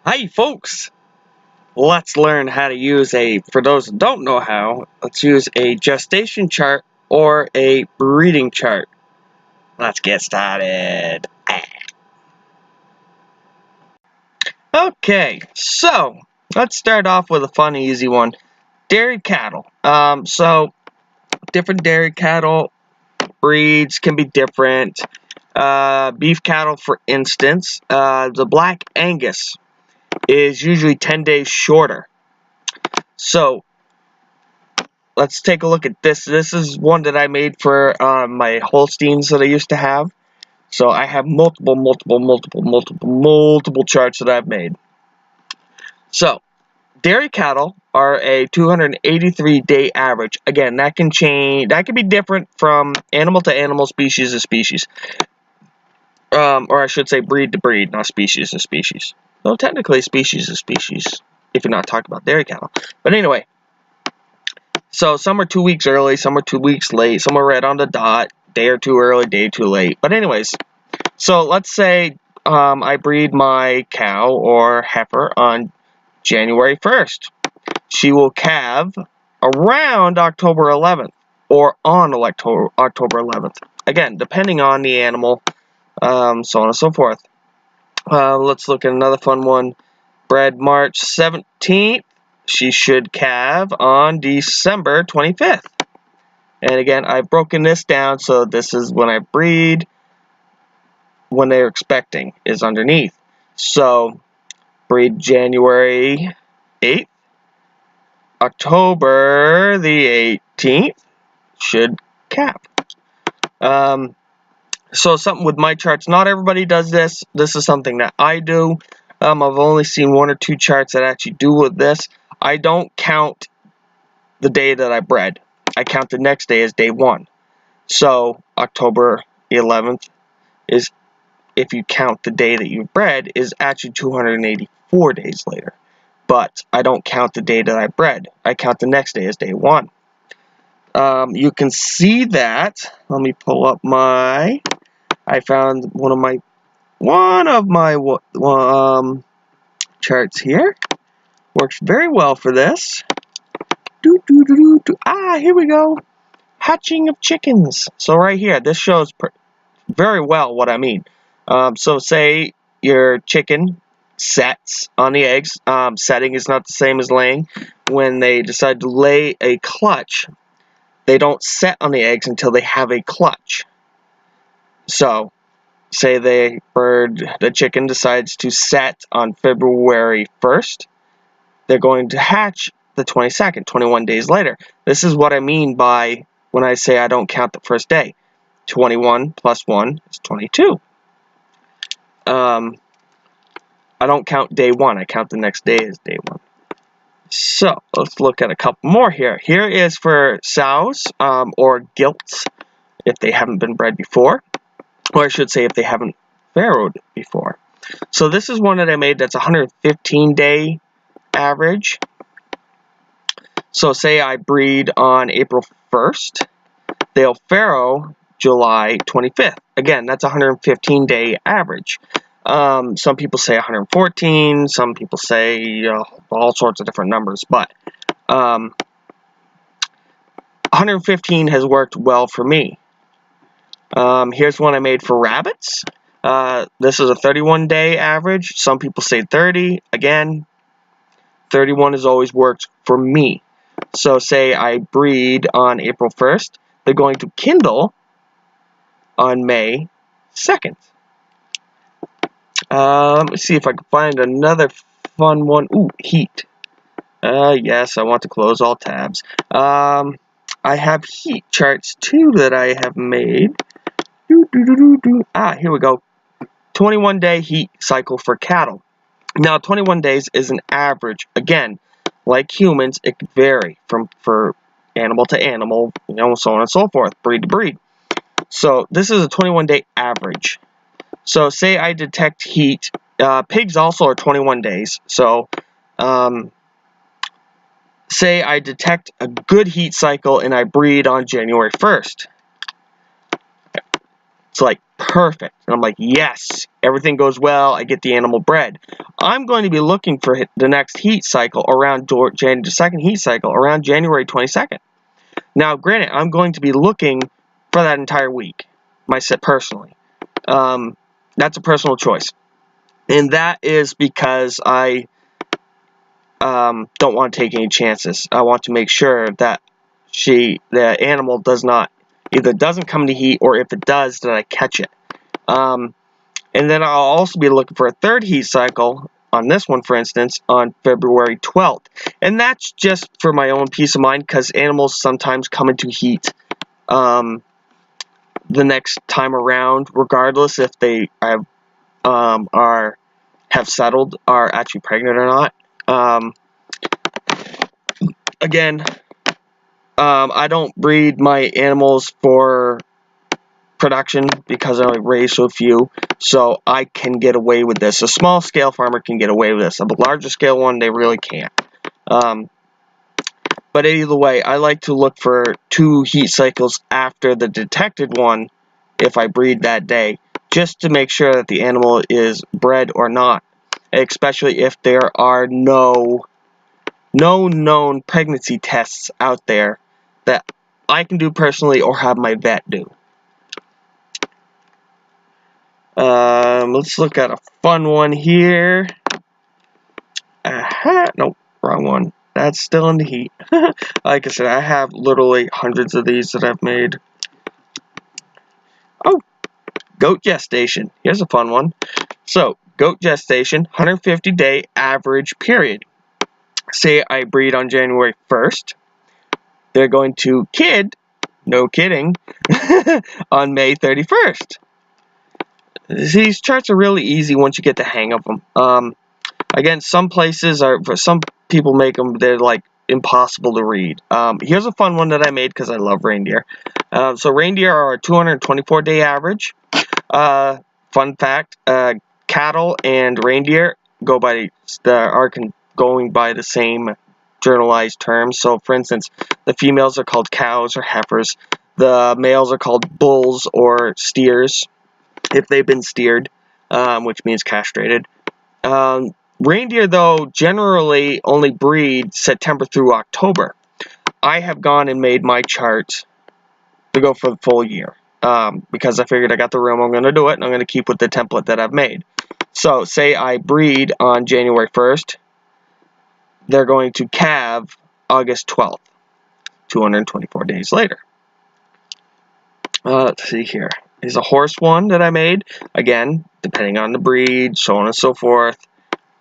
Hi folks! Let's learn how to use for those that don't know how, let's use a gestation chart or a breeding chart. Let's get started. Okay, so let's start off with a fun, easy one. Dairy cattle. So different dairy cattle breeds can be different. Beef cattle, for instance, the Black Angus is usually 10 days shorter. So let's take a look at this. This is one that I made for my Holsteins that I used to have. So I have multiple charts that I've made. So dairy cattle are a 283-day average. Again, that can change. That can be different from animal to animal, species to species. Or I should say breed to breed, not species to species. Though technically species to species, if you're not talking about dairy cattle. But anyway. So some are 2 weeks early, some are 2 weeks late, some are right on the dot, day or two early, day too late. But anyways, so let's say I breed my cow or heifer on January 1st. She will calve around October 11th or on October 11th. Again, depending on the animal, so on and so forth. Let's look at another fun one. Bred March 17th. She should calve on December 25th. And again, I've broken this down, so this is when I breed, when they're expecting is underneath. So, breed January 8th, October the 18th, should calve. So something with my charts, not everybody does this. This is something that I do. I've only seen 1 or 2 charts that actually do with this. I don't count the day that I bred. I count the next day as day 1. So October 11th is, if you count the day that you bred, is actually 284 days later. But I don't count the day that I bred. I count the next day as day 1. You can see that. Let me pull up my. I found one of my charts here. Works very well for this. Here we go. Hatching of chickens. So right here, this shows very well what I mean. So say your chicken sets on the eggs. Setting is not the same as laying. When they decide to lay a clutch, they don't set on the eggs until they have a clutch. So say the chicken decides to set on February 1st, they're going to hatch the 22nd, 21 days later. This is what I mean by when I say I don't count the first day. 21 plus 1 is 22. I don't count day 1. I count the next day as day 1. So let's look at a couple more here. Here is for sows or gilts if they haven't been bred before. Or I should say if they haven't farrowed before. So this is one that I made that's 115-day average. So say I breed on April 1st. They'll farrow July 25th. Again, that's 115-day average. Some people say 114. Some people say all sorts of different numbers. But 115 has worked well for me. Here's one I made for rabbits. This is a 31-day average. Some people say 30. Again, 31 has always worked for me. So say I breed on April 1st. They're going to kindle on May 2nd. Let me see if I can find another fun one. Ooh, heat. Yes, I want to close all tabs. I have heat charts too that I have made. Here we go. 21-day heat cycle for cattle. Now, 21 days is an average. Again, like humans, it can vary for animal to animal, so on and so forth, breed to breed. So this is a 21-day average. So say I detect heat. Pigs also are 21 days. So say I detect a good heat cycle and I breed on January 1st. It's like perfect. And I'm like, yes, everything goes well. I get the animal bred. I'm going to be looking for the next heat cycle around the second heat cycle around January 22nd. Now, granted, I'm going to be looking for that entire week, myself personally. That's a personal choice, and that is because I don't want to take any chances. I want to make sure that the animal doesn't come to heat, or if it does, that I catch it. And then I'll also be looking for a third heat cycle on this one, for instance, on February 12th. And that's just for my own peace of mind, because animals sometimes come into heat the next time around, regardless if they have settled, are actually pregnant or not. Again, I don't breed my animals for production because I only raise so few, so I can get away with this. A small scale farmer can get away with this. A larger scale one, they really can't. But either way, I like to look for 2 heat cycles after the detected one if I breed that day, just to make sure that the animal is bred or not, especially if there are no known pregnancy tests out there that I can do personally or have my vet do. Let's look at a fun one here. Nope, wrong one. That's still in the heat. Like I said, I have literally hundreds of these that I've made. Oh, goat gestation. Here's a fun one. So, goat gestation, 150-day average period. Say I breed on January 1st. They're going to kid, no kidding, on May 31st. These charts are really easy once you get the hang of them. Again, some people make them, they're like impossible to read. Here's a fun one that I made because I love reindeer. So reindeer are a 224-day average. Fun fact, cattle and reindeer are going by the same journalized terms. So, for instance, the females are called cows or heifers. The males are called bulls or steers, if they've been steered, which means castrated. Reindeer, though, generally only breed September through October. I have gone and made my chart to go for the full year, because I figured I got the room, I'm going to do it, and I'm going to keep with the template that I've made. So, say I breed on January 1st, they're going to calve August 12th, 224 days later. Let's see here. Here's a horse one that I made. Again, depending on the breed, so on and so forth.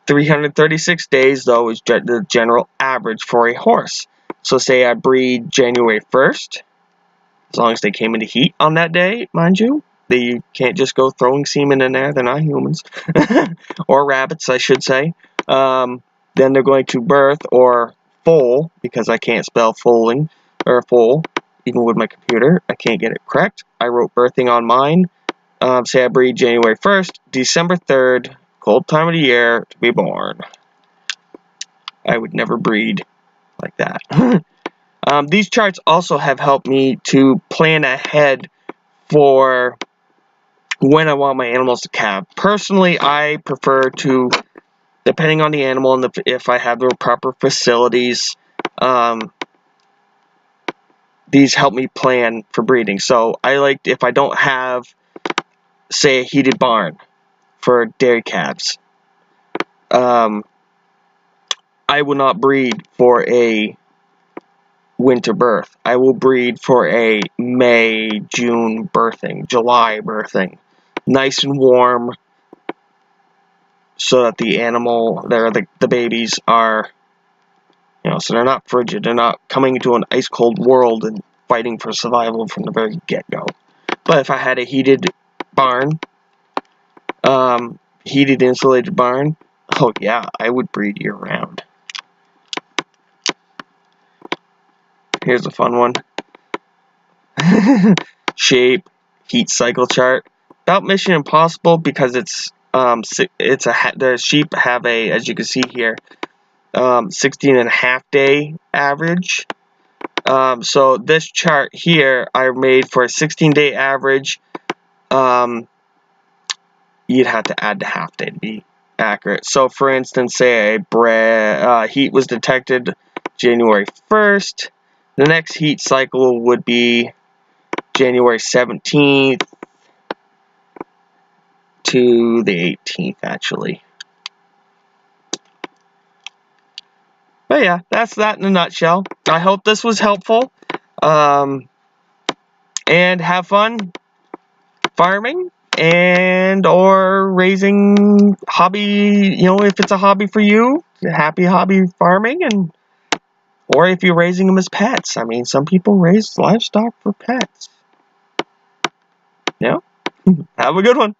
336 days, though, is the general average for a horse. So say I breed January 1st, as long as they came into heat on that day, mind you. You can't just go throwing semen in there. They're not humans. Or rabbits, I should say. Then they're going to birth or foal, because I can't spell foaling or foal, even with my computer. I can't get it correct. I wrote birthing on mine. Say I breed January 1st, December 3rd, cold time of the year to be born. I would never breed like that. These charts also have helped me to plan ahead for when I want my animals to calve. Personally, I prefer to, depending on the animal and if I have the proper facilities, these help me plan for breeding. So I like, if I don't have, say, a heated barn for dairy calves, I will not breed for a winter birth. I will breed for a May, June birthing, July birthing. Nice and warm, so that the babies are, so they're not frigid. They're not coming into an ice cold world and fighting for survival from the very get-go. But if I had a heated barn, heated insulated barn, oh yeah, I would breed year-round. Here's a fun one. Shape, heat cycle chart. About Mission Impossible, because the sheep have a, as you can see here, 16.5 day average. So this chart here I made for a 16-day average, you'd have to add the half day to be accurate. So, for instance, say a heat was detected January 1st. The next heat cycle would be January 17th to the 18th, actually. But yeah, that's that in a nutshell. I hope this was helpful. And have fun farming and or raising hobby, if it's a hobby for you, happy hobby farming, and or if you're raising them as pets. I mean, some people raise livestock for pets. Have a good one.